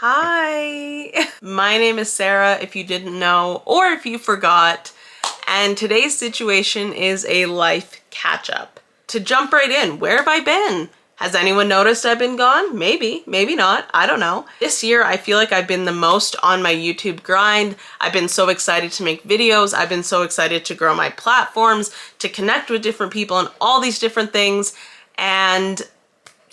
Hi, my name is Sarah, if you didn't know, or if you forgot, and today's situation is a life catch-up. To jump right in, where have I been? Has anyone noticed I've been gone? Maybe, maybe not, I don't know. This year, I feel like I've been the most on my YouTube grind. I've been so excited to make videos. I've been so excited to grow my platforms, to connect with different people and all these different things, and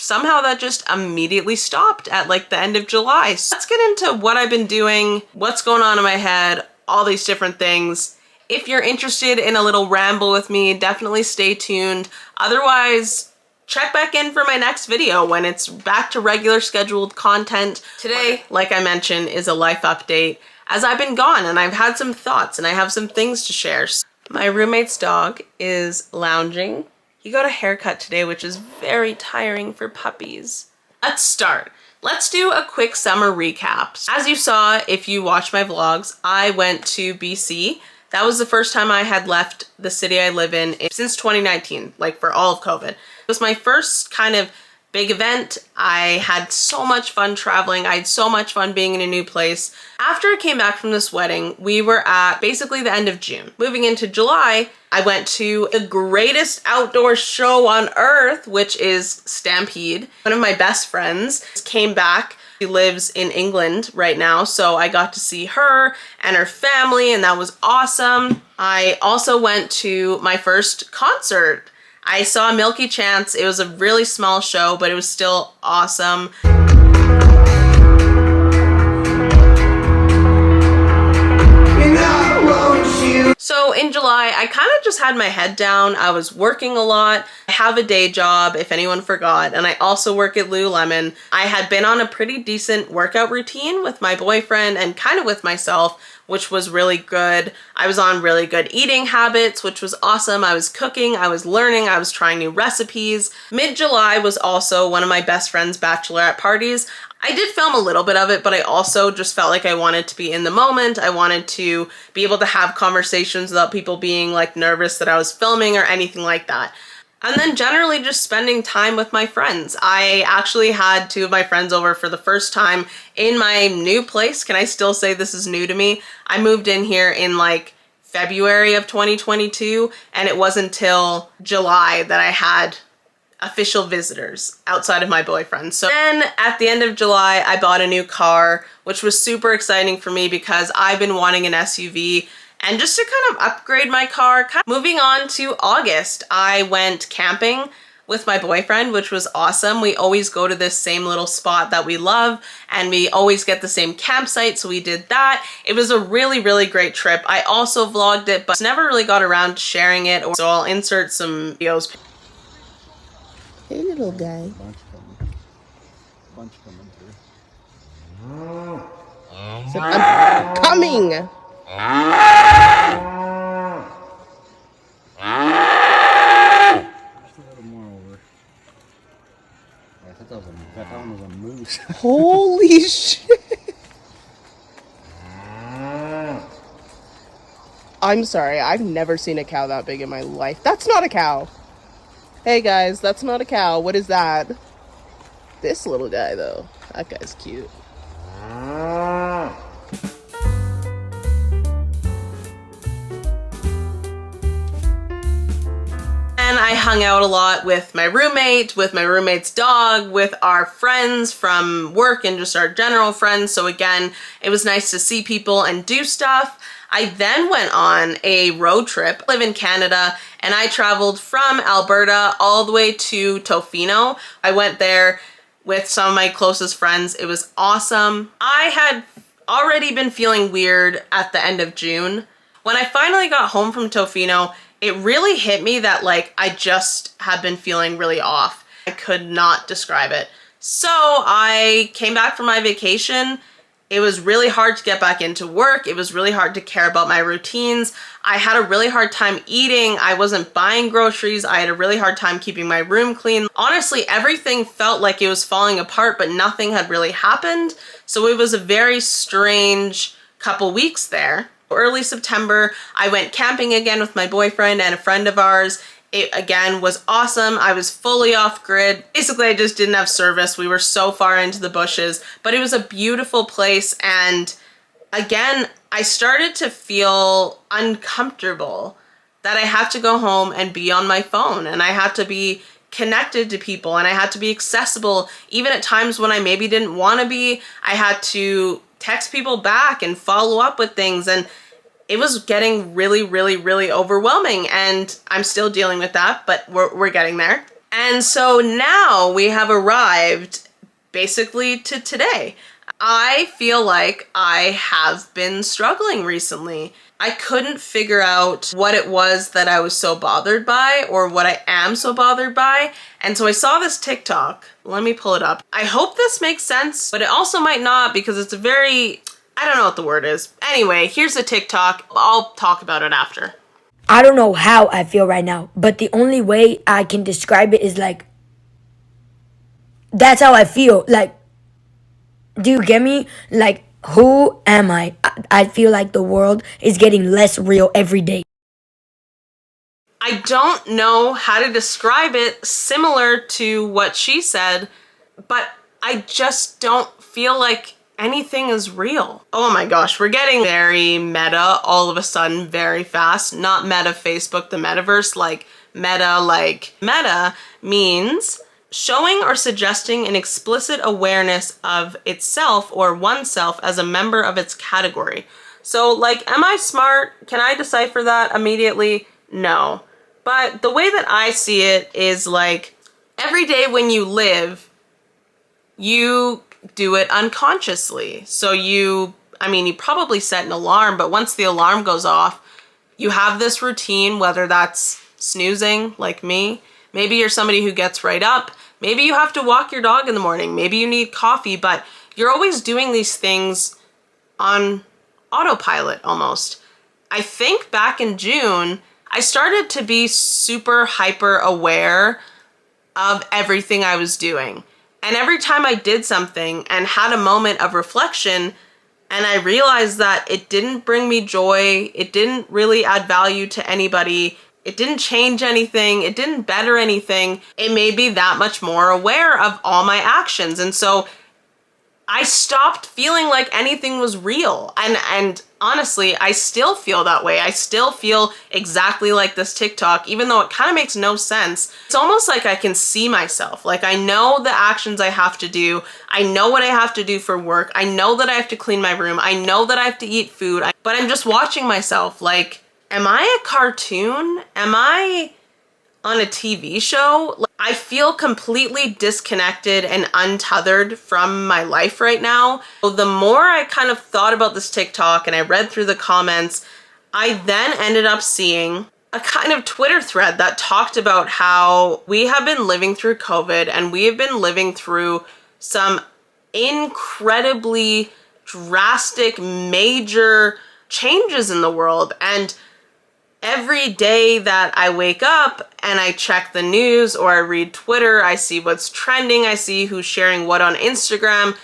somehow that just immediately stopped at like the end of July. So let's get into what I've been doing, what's going on in my head, all these different things. If you're interested in a little ramble with me, definitely stay tuned. Otherwise, check back in for my next video when it's back to regular scheduled content. Today, like I mentioned, is a life update as I've been gone and I've had some thoughts and I have some things to share. My roommate's dog is lounging. He got a haircut today, which is very tiring for puppies. Let's start. Let's do a quick summer recap. As you saw, if you watch my vlogs, I went to BC. That was the first time I had left the city I live in since 2019, like for all of COVID. It was my first kind of big event. I had so much fun traveling. I had so much fun being in a new place. After I came back from this wedding, we were at basically the end of June. Moving into July, I went to the greatest outdoor show on earth, which is Stampede. One of my best friends came back. She lives in England right now, so I got to see her and her family, and that was awesome. I also went to my first concert. I saw Milky Chance. It was a really small show, but it was still awesome. So in July, I kind of just had my head down. I was working a lot. I have a day job, if anyone forgot, and I also work at Lululemon. I had been on a pretty decent workout routine with my boyfriend and kind of with myself, which was really good. I was on really good eating habits, which was awesome. I was cooking, I was learning, I was trying new recipes. Mid-July was also one of my best friend's bachelorette parties. I did film a little bit of it, but I also just felt like I wanted to be in the moment. I wanted to be able to have conversations without people being like nervous that I was filming or anything like that. And then generally just spending time with my friends. I actually had two of my friends over for the first time in my new place. Can I still say this is new to me? I moved in here in like February of 2022, and it wasn't until July that I had official visitors outside of my boyfriend. So then at the end of July, I bought a new car, which was super exciting for me because I've been wanting an SUV and just to kind of upgrade my car. Moving on to August, I went camping with my boyfriend, which was awesome. We always go to this same little spot that we love and we always get the same campsite, so we did that. It was a really, really great trip. I also vlogged it, but never really got around to sharing it, so I'll insert some videos. Hey, little guy. Bunch coming through. So I'm coming! Just a little more over. I thought that one was a moose. Holy shit! I'm sorry, I've never seen a cow that big in my life. That's not a cow! Hey guys, that's not a cow. What is that? This little guy though. That guy's cute. And I hung out a lot with my roommate, with my roommate's dog, with our friends from work and just our general friends. So again, it was nice to see people and do stuff. I then went on a road trip. I live in Canada and I traveled from Alberta all the way to Tofino. I went there with some of my closest friends. It was awesome. I had already been feeling weird at the end of June. When I finally got home from Tofino, it really hit me that like I just had been feeling really off. I could not describe it. So I came back from my vacation. It was really hard to get back into work. It was really hard to care about my routines. I had a really hard time eating. I wasn't buying groceries. I had a really hard time keeping my room clean. Honestly, everything felt like it was falling apart, but nothing had really happened. So it was a very strange couple weeks there. Early September, I went camping again with my boyfriend and a friend of ours It again was awesome. I was fully off grid. Basically, I just didn't have service. We were so far into the bushes, but it was a beautiful place. And again, I started to feel uncomfortable that I had to go home and be on my phone, and I had to be connected to people, and I had to be accessible even at times when I maybe didn't want to be. I had to text people back and follow up with things, and it was getting really, really, really overwhelming, and I'm still dealing with that, but we're getting there. And so now we have arrived basically to today. I feel like I have been struggling recently. I couldn't figure out what it was that I was so bothered by, or what I am so bothered by. And so I saw this TikTok. Let me pull it up. I hope this makes sense, but it also might not, because it's a very, I don't know what the word is. Anyway, here's a TikTok. I'll talk about it after. I don't know how I feel right now, but the only way I can describe it is like, that's how I feel. Like, do you get me? Like, who am I? I feel like the world is getting less real every day. I don't know how to describe it, similar to what she said, but I just don't feel like anything is real. Oh my gosh, we're getting very meta all of a sudden very fast. Not meta Facebook, the metaverse, like meta, meta means showing or suggesting an explicit awareness of itself or oneself as a member of its category. So like, am I smart? Can I decipher that immediately? No. But the way that I see it is like, every day when you live, you do it unconsciously. So you probably set an alarm, but once the alarm goes off, you have this routine, whether that's snoozing like me. Maybe you're somebody who gets right up. Maybe you have to walk your dog in the morning. Maybe you need coffee, but you're always doing these things on autopilot almost. I think back in June, I started to be super hyper aware of everything I was doing. And every time I did something and had a moment of reflection, and I realized that it didn't bring me joy, it didn't really add value to anybody, it didn't change anything, it didn't better anything, it made me that much more aware of all my actions. And so I stopped feeling like anything was real. And honestly, I still feel that way. I still feel exactly like this TikTok, even though it kind of makes no sense. It's almost like I can see myself. Like, I know the actions I have to do. I know what I have to do for work. I know that I have to clean my room. I know that I have to eat food. But I'm just watching myself like, am I a cartoon? Am I on a TV show? I feel completely disconnected and untethered from my life right now. So the more I kind of thought about this TikTok and I read through the comments, I then ended up seeing a kind of Twitter thread that talked about how we have been living through COVID, and we have been living through some incredibly drastic, major changes in the world. And every day that I wake up and I check the news or I read Twitter, I see what's trending, I see who's sharing what on Instagram,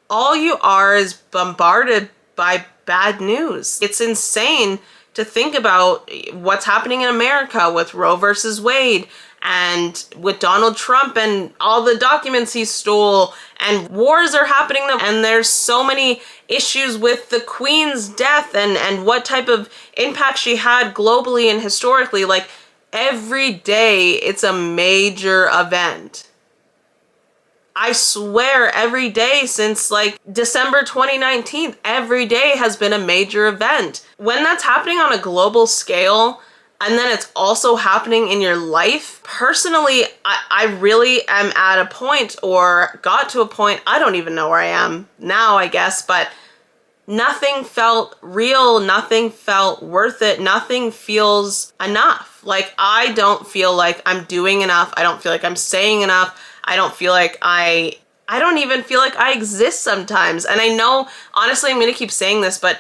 all you are is bombarded by bad news. It's insane to think about what's happening in America with Roe versus Wade, and with Donald Trump and all the documents he stole, and wars are happening, and there's so many issues with the Queen's death and what type of impact she had globally and historically. Like, every day it's a major event. I swear, every day since like December 2019, every day has been a major event. When that's happening on a global scale, and then it's also happening in your life, personally, I really am at a point, or got to a point, I don't even know where I am now, I guess, but nothing felt real, nothing felt worth it, nothing feels enough. Like, I don't feel like I'm doing enough, I don't feel like I'm saying enough, I don't feel like I don't even feel like I exist sometimes. And I know, honestly, I'm gonna keep saying this, but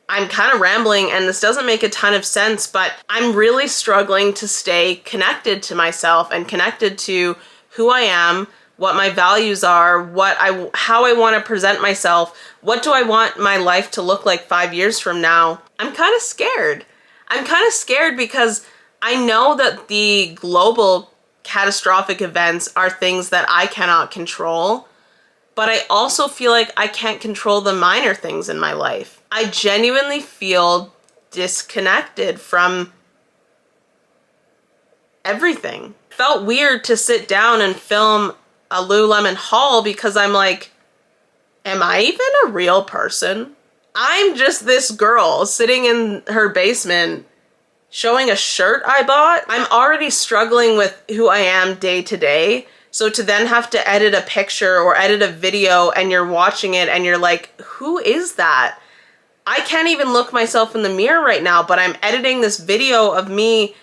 I'm kind of rambling and this doesn't make a ton of sense, but I'm really struggling to stay connected to myself and connected to who I am, what my values are, how I want to present myself, what do I want my life to look like 5 years from now. I'm kind of scared. I'm kind of scared because I know that the global catastrophic events are things that I cannot control, but I also feel like I can't control the minor things in my life. I genuinely feel disconnected from everything. It felt weird to sit down and film a Lululemon haul because I'm like, am I even a real person? I'm just this girl sitting in her basement showing a shirt I bought. I'm already struggling with who I am day to day. So to then have to edit a picture or edit a video and you're watching it and you're like, who is that? I can't even look myself in the mirror right now, but I'm editing this video of me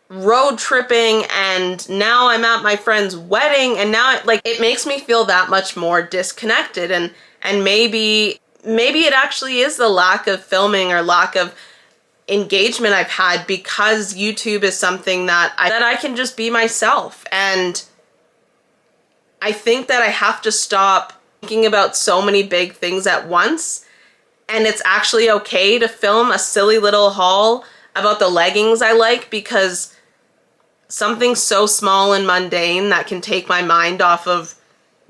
road tripping and now I'm at my friend's wedding and now it makes me feel that much more disconnected and maybe it actually is the lack of filming or lack of engagement I've had because YouTube is something that I can just be myself. And I think that I have to stop thinking about so many big things at once. And it's actually okay to film a silly little haul about the leggings I like because something so small and mundane that can take my mind off of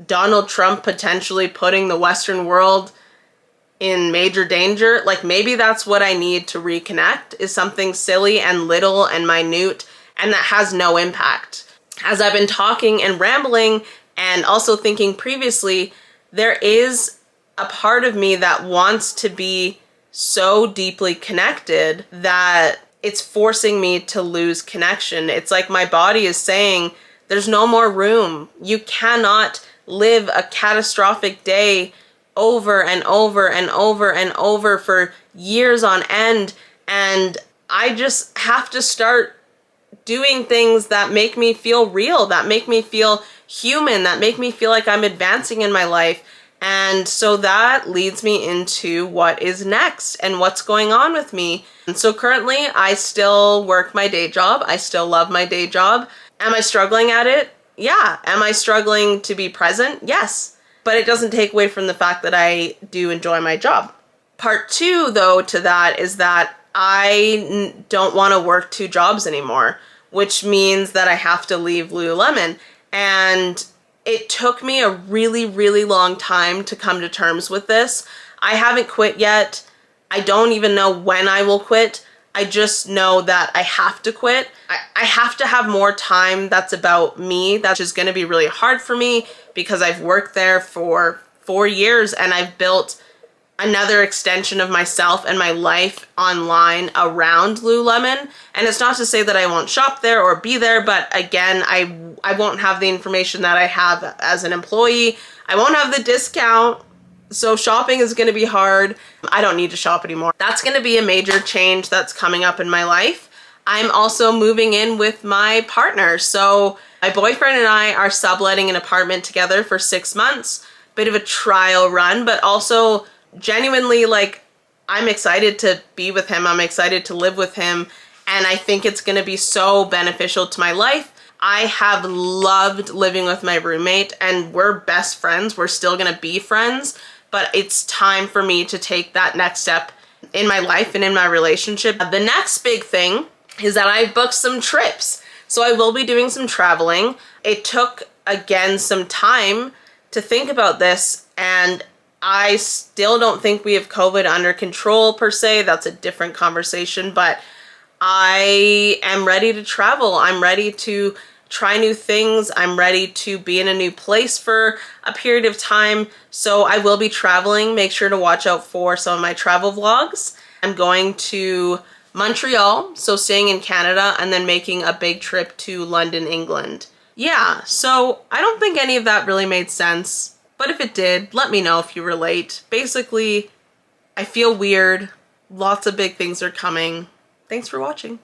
Donald Trump potentially putting the Western world in major danger, like maybe that's what I need to reconnect, is something silly and little and minute and that has no impact. As I've been talking and rambling and also thinking previously, there is a part of me that wants to be so deeply connected that it's forcing me to lose connection. It's like my body is saying, there's no more room. You cannot live a catastrophic day over and over and over and over for years on end. And I just have to start doing things that make me feel real, that make me feel human, that make me feel like I'm advancing in my life. And so that leads me into what is next and what's going on with me. And so currently I still work my day job. I still love my day job. Am I struggling at it? Yeah. Am I struggling to be present? Yes. But it doesn't take away from the fact that I do enjoy my job. Part two, though, to that is that I don't want to work two jobs anymore, which means that I have to leave Lululemon. And it took me a really, really long time to come to terms with this. I haven't quit yet. I don't even know when I will quit. I just know that I have to quit. I have to have more time that's about me. That's just going to be really hard for me because I've worked there for 4 years and I've built another extension of myself and my life online around Lululemon. And it's not to say that I won't shop there or be there, but again, I won't have the information that I have as an employee. I won't have the discount. So shopping is going to be hard. I don't need to shop anymore. That's going to be a major change that's coming up in my life. I'm also moving in with my partner. So my boyfriend and I are subletting an apartment together for 6 months. Bit of a trial run, but also genuinely I'm excited to be with him. I'm excited to live with him. And I think it's going to be so beneficial to my life. I have loved living with my roommate and we're best friends. We're still going to be friends. But it's time for me to take that next step in my life and in my relationship. The next big thing is that I've booked some trips. So I will be doing some traveling. It took, again, some time to think about this, and I still don't think we have COVID under control per se. That's a different conversation, but I am ready to travel. I'm ready to try new things. I'm ready to be in a new place for a period of time. So I will be traveling. Make sure to watch out for some of my travel vlogs. I'm going to Montreal, so staying in Canada, and then making a big trip to London, England. Yeah, so I don't think any of that really made sense, but if it did, let me know if you relate. Basically, I feel weird. Lots of big things are coming. Thanks for watching.